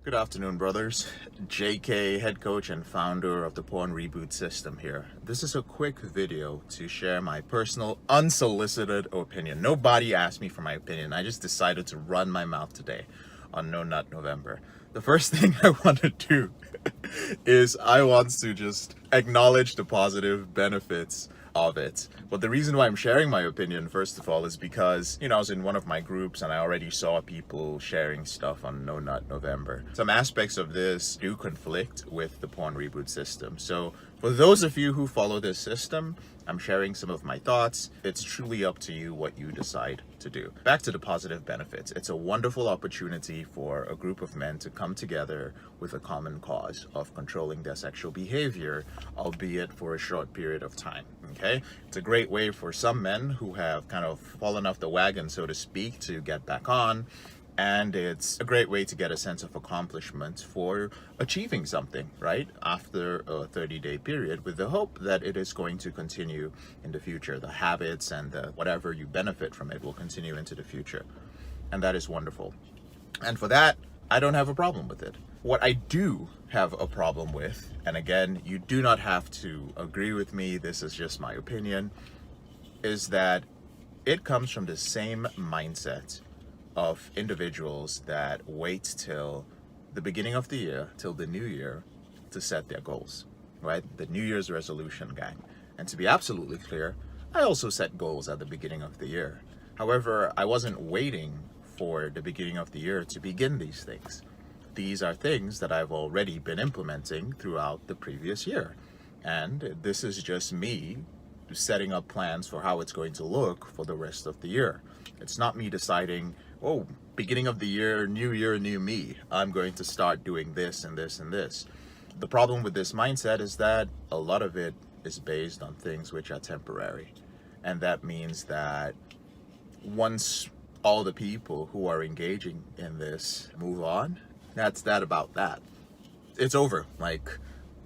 Good afternoon, brothers. JK, head coach and founder of the PornReboot system here. This is a quick video to share my personal, unsolicited opinion. Nobody asked me for my opinion. I just decided to run my mouth today on No Nut November. The first thing I want to do is I want to just acknowledge the positive benefits of it. But the reason why I'm sharing my opinion, first of all, is because, I was in one of my groups and I already saw people sharing stuff on No Nut November. Some aspects of this do conflict with the PornReboot system. So for those of you who follow this system, I'm sharing some of my thoughts. It's truly up to you what you decide to do. Back to the positive benefits. It's a wonderful opportunity for a group of men to come together with a common cause of controlling their sexual behavior, albeit for a short period of time. Okay? It's a great way for some men who have kind of fallen off the wagon, so to speak, to get back on. And it's a great way to get a sense of accomplishment for achieving something, right? After a 30-day period, with the hope that it is going to continue in the future. The habits and whatever you benefit from it will continue into the future. And that is wonderful. And for that, I don't have a problem with it. What I do have a problem with, and again, you do not have to agree with me, this is just my opinion, is that it comes from the same mindset of individuals that wait till the beginning of the year, till the new year, to set their goals, right? The New Year's resolution gang. And to be absolutely clear, I also set goals at the beginning of the year. However, I wasn't waiting for the beginning of the year to begin these things. These are things that I've already been implementing throughout the previous year. And this is just me setting up plans for how it's going to look for the rest of the year. It's not me deciding, oh, beginning of the year, new me, I'm going to start doing this and this and this. The problem with this mindset is that a lot of it is based on things which are temporary. And that means that once all the people who are engaging in this move on, that's that about that. It's over. Like,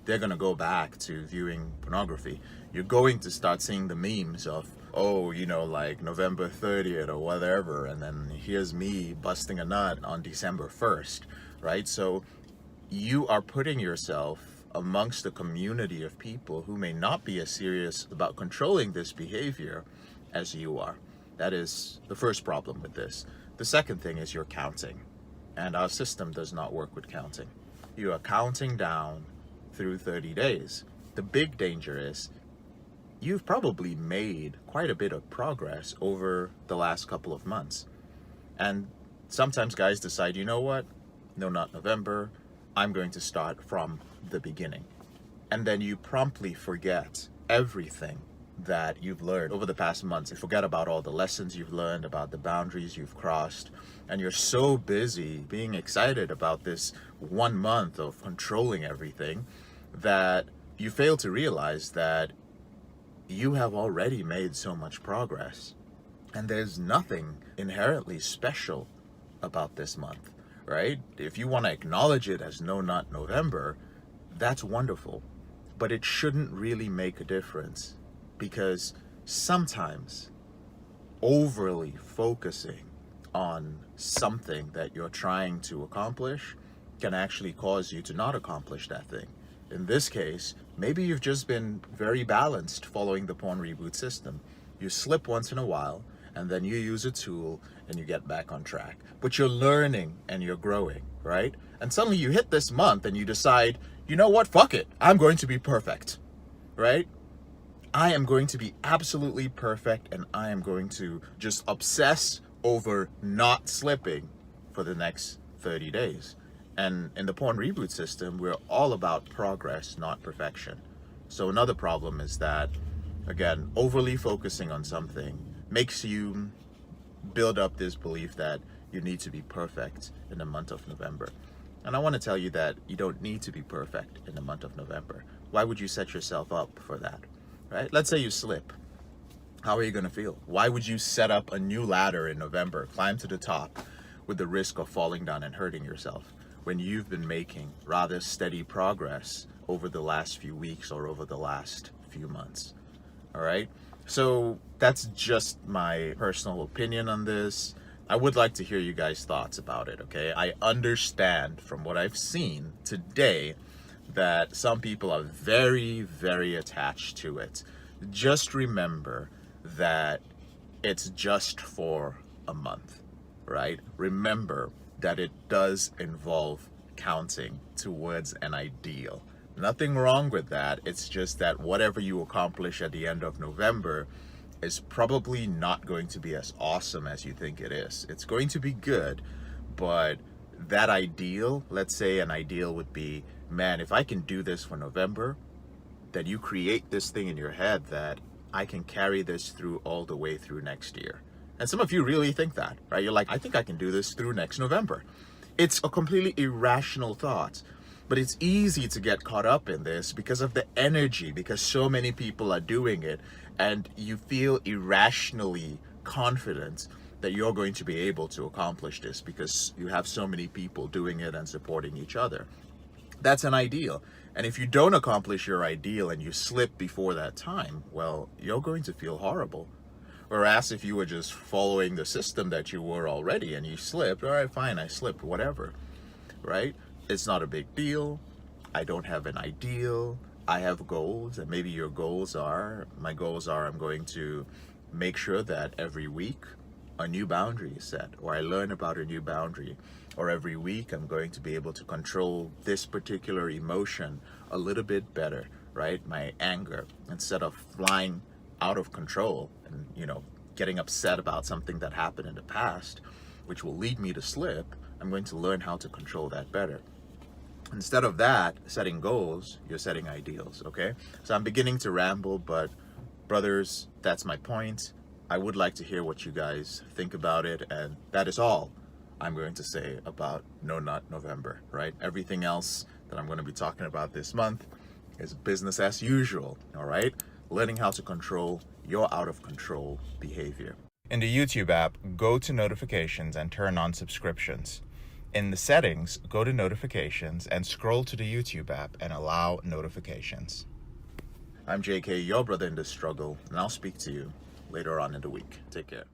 they're going to go back to viewing pornography. You're going to start seeing the memes of, oh, like November 30th or whatever, and then here's me busting a nut on December 1st, right? So you are putting yourself amongst a community of people who may not be as serious about controlling this behavior as you are. That is the first problem with this. The second thing is you're counting, and our system does not work with counting. You are counting down through 30 days. The big danger is you've probably made quite a bit of progress over the last couple of months. And sometimes guys decide, you know what? No, not November. I'm going to start from the beginning. And then you promptly forget everything that you've learned over the past months. You forget about all the lessons you've learned, about the boundaries you've crossed. And you're so busy being excited about this 1 month of controlling everything that you fail to realize that you have already made so much progress. And there's nothing inherently special about this month, right? If you want to acknowledge it as No Nut November, that's wonderful. But it shouldn't really make a difference, because sometimes overly focusing on something that you're trying to accomplish can actually cause you to not accomplish that thing. In this case, maybe you've just been very balanced following the PornReboot system. You slip once in a while, and then you use a tool, and you get back on track. But you're learning, and you're growing, right? And suddenly you hit this month, and you decide, you know what, fuck it, I'm going to be perfect, right? I am going to be absolutely perfect, and I am going to just obsess over not slipping for the next 30 days. And in the PornReboot system, we're all about progress, not perfection. So another problem is that, again, overly focusing on something makes you build up this belief that you need to be perfect in the month of November. And I want to tell you that you don't need to be perfect in the month of November. Why would you set yourself up for that, right? Let's say you slip. How are you going to feel? Why would you set up a new ladder in November, climb to the top with the risk of falling down and hurting yourself, when you've been making rather steady progress over the last few weeks or over the last few months? All right. So that's just my personal opinion on this. I would like to hear you guys' thoughts about it, okay? I understand from what I've seen today that some people are very, very attached to it. Just remember that it's just for a month, right? Remember that it does involve counting towards an ideal. Nothing wrong with that. It's just that whatever you accomplish at the end of November is probably not going to be as awesome as you think it is. It's going to be good, but that ideal, let's say an ideal would be, man, if I can do this for November, then you create this thing in your head that I can carry this through all the way through next year. And some of you really think that, right? You're like, I think I can do this through next November. It's a completely irrational thought, but it's easy to get caught up in this because of the energy, because so many people are doing it, and you feel irrationally confident that you're going to be able to accomplish this because you have so many people doing it and supporting each other. That's an ideal. And if you don't accomplish your ideal and you slip before that time, well, you're going to feel horrible. Whereas if you were just following the system that you were already and you slipped, all right, fine, I slipped, whatever, right? It's not a big deal. I don't have an ideal. I have goals, and maybe your goals are, my goals are, I'm going to make sure that every week a new boundary is set, or I learn about a new boundary, or every week I'm going to be able to control this particular emotion a little bit better, right? My anger, instead of flying out of control and, getting upset about something that happened in the past, which will lead me to slip, I'm going to learn how to control that better. Instead of that, setting goals, you're setting ideals, okay? So I'm beginning to ramble, but brothers, that's my point. I would like to hear what you guys think about it, and that is all I'm going to say about No Nut November, right? Everything else that I'm going to be talking about this month is business as usual, all right? Learning how to control your out of control behavior. In the YouTube app, go to notifications and turn on subscriptions. In the settings, go to notifications and scroll to the YouTube app and allow notifications. I'm JK, your brother in this struggle, and I'll speak to you later on in the week. Take care.